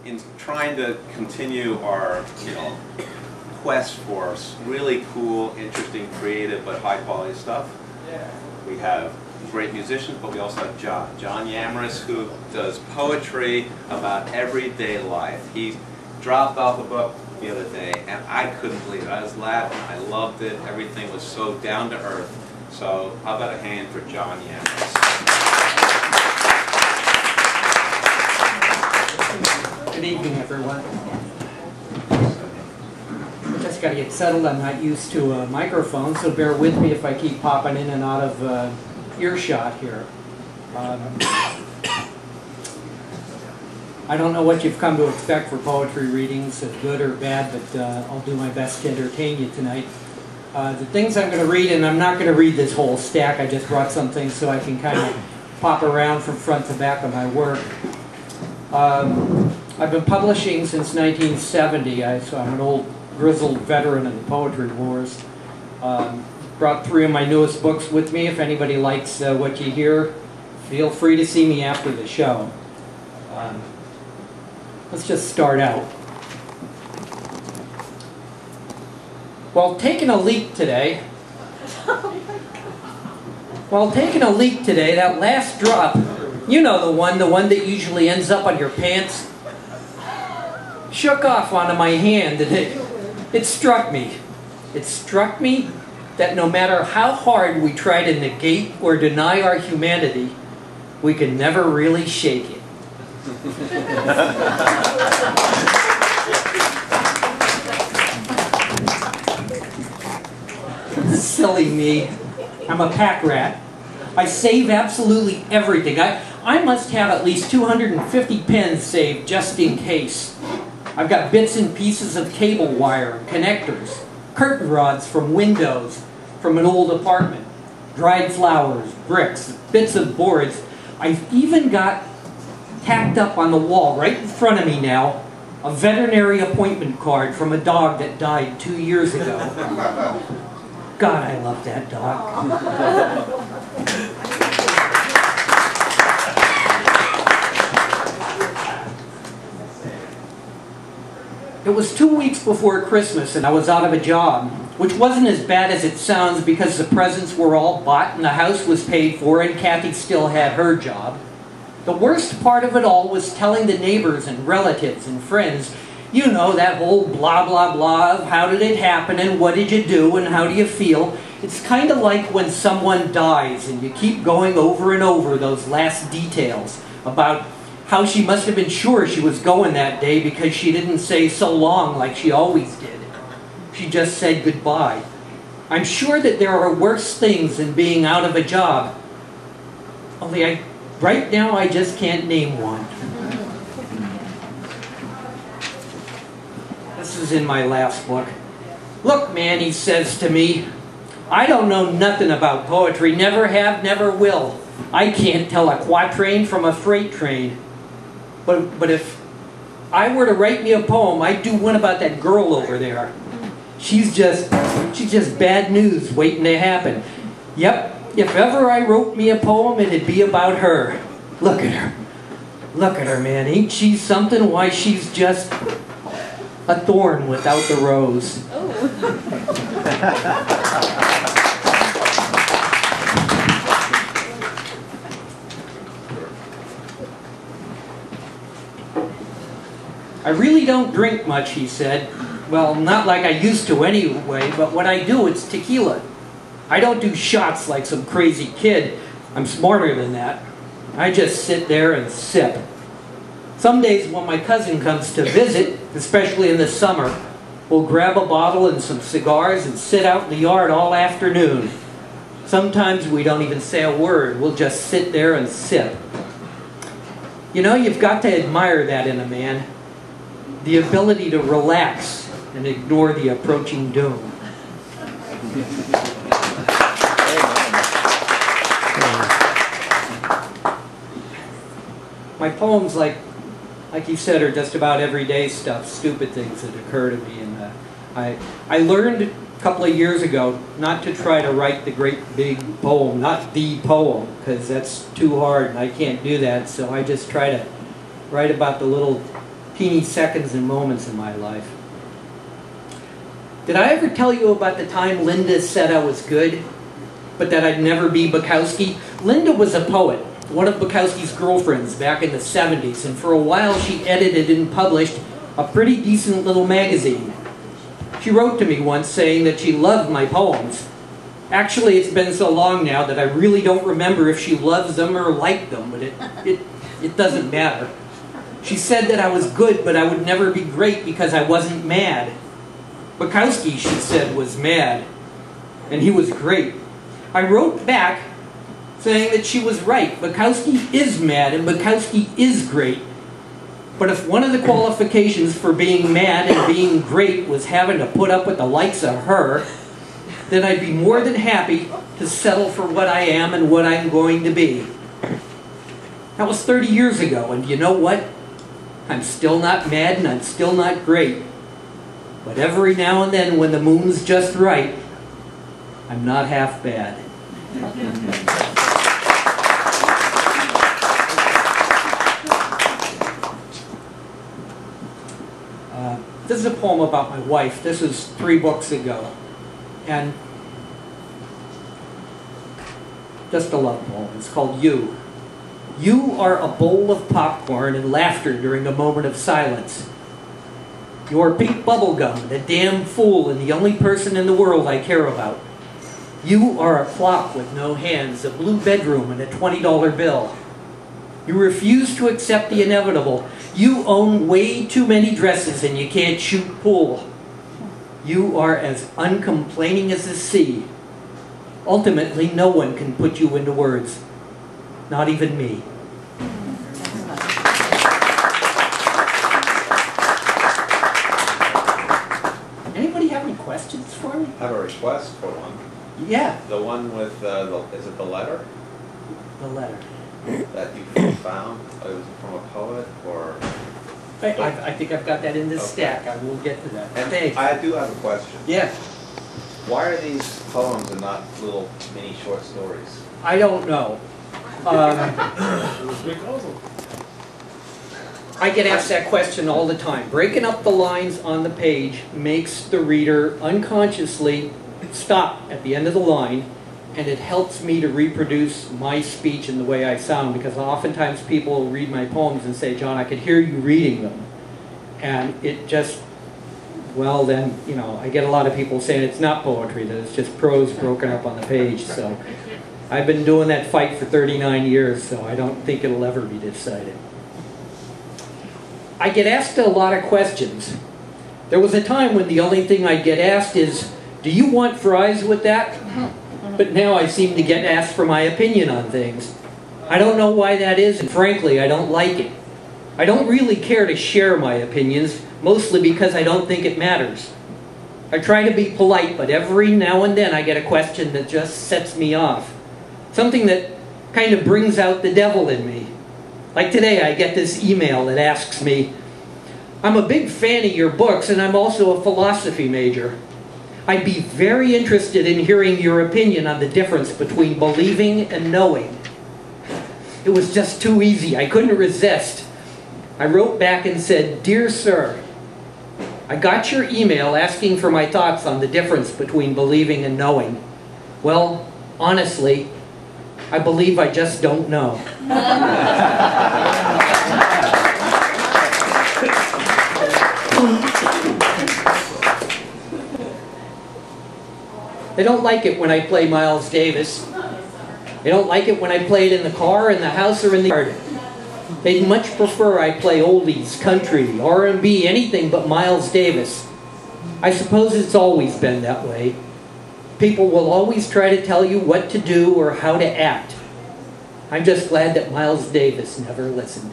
in trying to continue our, quest for really cool, interesting, creative, but high-quality stuff, we have great musicians, but we also have John Yamrus, who does poetry about everyday life. He dropped off a book the other day, and I couldn't believe it. I was laughing. I loved it. Everything was so down to earth. So how about a hand for John Yamrus? Good evening, everyone. I just got to get settled. I'm not used to a microphone, so bear with me if I keep popping in and out of earshot here. I don't know what you've come to expect for poetry readings, good or bad, but I'll do my best to entertain you tonight. The things I'm going to read, and I'm not going to read this whole stack, I just brought some things so I can kind of pop around from front to back of my work. I've been publishing since 1970, so I'm an old grizzled veteran of the poetry wars. Brought 3 of my newest books with me. If anybody likes what you hear, feel free to see me after the show. Let's just start out. While taking a leak today, that last drop, you know the one that usually ends up on your pants, shook off onto my hand, and it struck me. It struck me that no matter how hard we try to negate or deny our humanity, we can never really shake it. Silly me. I'm a pack rat. I save absolutely everything. I must have at least 250 pens saved just in case. I've got bits and pieces of cable wire, connectors, curtain rods from windows from an old apartment, dried flowers, bricks, bits of boards. I've even got tacked up on the wall right in front of me now a veterinary appointment card from a dog that died 2 years ago. God, I love that dog. It was 2 weeks before Christmas and I was out of a job, which wasn't as bad as it sounds because the presents were all bought and the house was paid for and Kathy still had her job. The worst part of it all was telling the neighbors and relatives and friends, you know, that whole blah blah blah of how did it happen and what did you do and how do you feel. It's kind of like when someone dies and you keep going over and over those last details about how she must have been sure she was going that day because she didn't say so long like she always did. She just said goodbye. I'm sure that there are worse things than being out of a job. Only right now I just can't name one. This is in my last book. Look, man, he says to me, I don't know nothing about poetry, never have, never will. I can't tell a quatrain from a freight train. But if I were to write me a poem, I'd do one about that girl over there. She's just bad news waiting to happen. Yep, if ever I wrote me a poem, it'd be about her. Look at her. Look at her, man. Ain't she something? Why, she's just a thorn without the rose. I really don't drink much, he said. Well, not like I used to anyway, but when I do, it's tequila. I don't do shots like some crazy kid. I'm smarter than that. I just sit there and sip. Some days when my cousin comes to visit, especially in the summer, we'll grab a bottle and some cigars and sit out in the yard all afternoon. Sometimes we don't even say a word. We'll just sit there and sip. You know, you've got to admire that in a man. The ability to relax and ignore the approaching doom. My poems, like you said, are just about everyday stuff, stupid things that occur to me. And I learned a couple of years ago not to try to write the great big poem, not the poem, because that's too hard and I can't do that. So I just try to write about the little teeny seconds and moments in my life. Did I ever tell you about the time Linda said I was good, but that I'd never be Bukowski? Linda was a poet, one of Bukowski's girlfriends back in the 70s, and for a while she edited and published a pretty decent little magazine. She wrote to me once saying that she loved my poems. Actually, it's been so long now that I really don't remember if she loves them or liked them, but it doesn't matter. She said that I was good, but I would never be great because I wasn't mad. Bukowski, she said, was mad, and he was great. I wrote back saying that she was right. Bukowski is mad, and Bukowski is great. But if one of the qualifications for being mad and being great was having to put up with the likes of her, then I'd be more than happy to settle for what I am and what I'm going to be. That was 30 years ago, and you know what? I'm still not mad and I'm still not great. But every now and then when the moon's just right, I'm not half bad. This is a poem about my wife. This is 3 books ago. And just a love poem. It's called You. You are a bowl of popcorn and laughter during a moment of silence. You are pink bubblegum, the damn fool and the only person in the world I care about. You are a clock with no hands, a blue bedroom and a $20 bill. You refuse to accept the inevitable. You own way too many dresses and you can't shoot pool. You are as uncomplaining as the sea. Ultimately, no one can put you into words. Not even me. Anybody have any questions for me? I have a request for one. Yeah. The one with, is it the letter? The letter. That you found? Was it from a poet or? I think I've got that in this stack. I will get to that. And Thanks. I do have a question. Yeah. Why are these poems and not little mini short stories? I don't know. I get asked that question all the time. Breaking up the lines on the page makes the reader unconsciously stop at the end of the line, and it helps me to reproduce my speech in the way I sound, because oftentimes people read my poems and say, John, I could hear you reading them. And it just, well then, you know, I get a lot of people saying it's not poetry, that it's just prose broken up on the page. So I've been doing that fight for 39 years, so I don't think it'll ever be decided. I get asked a lot of questions. There was a time when the only thing I'd get asked is, do you want fries with that? But now I seem to get asked for my opinion on things. I don't know why that is, and frankly, I don't like it. I don't really care to share my opinions, mostly because I don't think it matters. I try to be polite, but every now and then I get a question that just sets me off. Something that kind of brings out the devil in me. Like today, I get this email that asks me, I'm a big fan of your books, and I'm also a philosophy major. I'd be very interested in hearing your opinion on the difference between believing and knowing. It was just too easy. I couldn't resist. I wrote back and said, Dear Sir, I got your email asking for my thoughts on the difference between believing and knowing. Well, honestly, I believe I just don't know. They don't like it when I play Miles Davis. They don't like it when I play it in the car, in the house, or in the yard. They'd much prefer I play oldies, country, R&B, anything but Miles Davis. I suppose it's always been that way. People will always try to tell you what to do or how to act. I'm just glad that Miles Davis never listened.